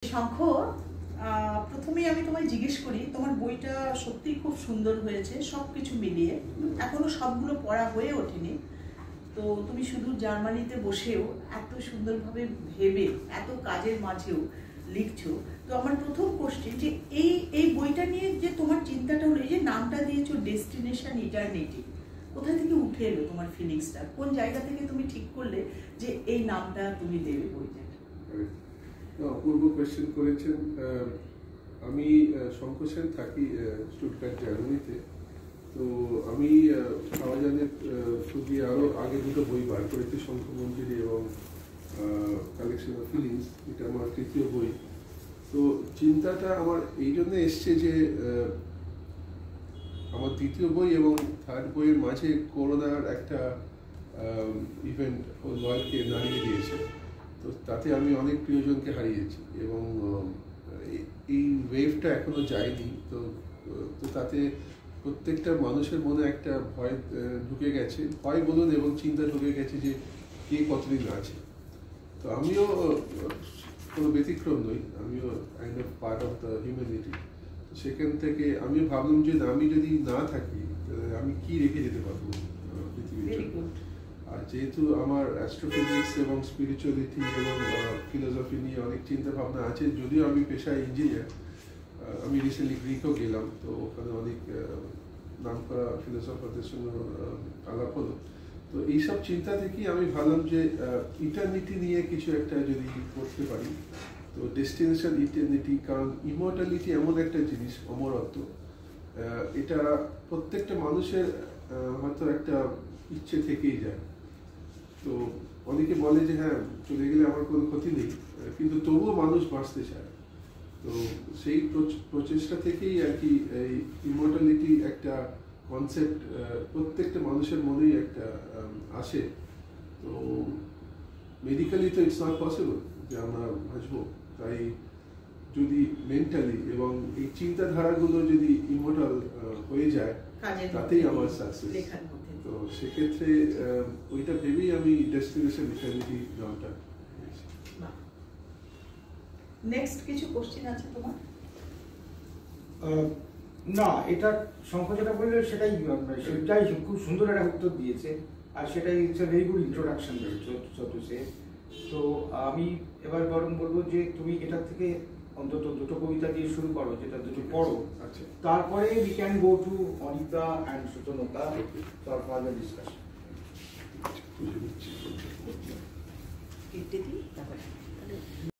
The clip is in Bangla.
শঙ্খ, প্রথমেই আমি তোমায় জিজ্ঞেস করি, তোমার বইটা সত্যিই খুব সুন্দর হয়েছে সবকিছু মিলিয়ে। এখনো সবগুলো পড়া হয়ে ওঠেনি, তো তুমি শুধু জার্মানিতে বসেও এত সুন্দরভাবে ভেবে এত কাজের মাঝেও লিখছো। তো আমার প্রথম কোশ্চেন যে এই বইটা নিয়ে যে তোমার চিন্তাটা হলো, এই যে নামটা দিয়েছো ডেস্টিনেশন ইটারনিটি, কোথা থেকে উঠে এলো তোমার ফিলিংসটা? কোন জায়গা থেকে তুমি ঠিক করলে যে এই নামটা তুমি দেবে বইটা? অপূর্ব কোয়েশ্চেন করেছেন। আমি শঙ্খ সেন, থাকি স্টুটগার্ট, জার্মানিতে। তো আমি শাহজাহানের দিয়ে আরও আগে দুটো বই বার করেছি, শঙ্খ মঞ্জুরি এবং কালেকশন অফ ফিলিংস। এটা আমার তৃতীয় বই। তো চিন্তাটা আমার এই জন্য এসছে যে আমার দ্বিতীয় বই এবং থার্ড বইয়ের মাঝে করোনার একটা ইভেন্ট ওয়ার্ল্ডকে নাড়িয়ে দিয়েছে। তো তাতে আমি অনেক প্রিয়জনকে হারিয়েছি এবং এই ওয়েভটা এখনো যায়নি। তো তাতে প্রত্যেকটা মানুষের মনে একটা ভয় ঢুকে গেছে, ভয় বলুন এবং চিন্তা ঢুকে গেছে যে কে কতদিন আছে। তো আমিও কোনো ব্যতিক্রম নই, আমিও kind of part of the humanity. সেখান থেকে আমিও ভাবলাম যে আমি যদি না থাকি আমি কি রেখে যেতে পারবো পৃথিবীর জন্য। আর যেহেতু আমার অ্যাস্ট্রোফিজিক্স এবং স্পিরিচুয়ালিটি এবং ফিলোসফি নিয়ে অনেক চিন্তা ভাবনা আছে, যদিও আমি পেশায় ইঞ্জিনিয়ার। আমি রিসেন্টলি গ্রিকও গেলাম, তো ওখানে অনেক নামকরা ফিলোসফারদের সঙ্গে আলাপ হলো। তো এইসব চিন্তা থেকেই আমি ভাবলাম যে ইটারনিটি নিয়ে কিছু একটা যদি করতে পারি। তো ডেস্টিনেশন ইটারনিটি, কারণ ইমর্টালিটি এমন একটা জিনিস, অমরত্ব, এটা প্রত্যেকটা মানুষের হয়তো একটা ইচ্ছে থেকেই যায়। তো অনেকে বলে যে হ্যাঁ, চলে গেলে আমার কোনো ক্ষতি নেই, কিন্তু তবুও মানুষ বাঁচতে চায়। তো সেই প্রচেষ্টা থেকেই আর কি এই ইমর্টালিটি একটা কনসেপ্ট প্রত্যেকটা মানুষের মনেই একটা আসে। তো মেডিকেলি তো ইটস নট পসিবল যে আমরা বাঁচবো, তাই যদি মেন্টালি এবং এই চিন্তাধারাগুলো যদি ইমর্টাল হয়ে যায় তাতেই আমার সাকসেস। তো সেক্ষেত্রে ওইটা ভেবেই আমি ডেস্টিনেশন ইটারনিটি নামটা। নেক্সট কিছু কোশ্চেন আছে তোমার? না, এটা শঙ্খ যেটা বললে সেটাই খুব সুন্দর একটা উত্তর দিয়েছে, আর সেটাই it's very good introduction to say. তো আমি এবার বরং বলবো যে তুমি এটা থেকে অন্তত দুটো কবিতা দিয়ে শুরু করো, যেটা দুটো পড়ো। আচ্ছা, তারপরে we can go to Anita and Suchanata for further discussion.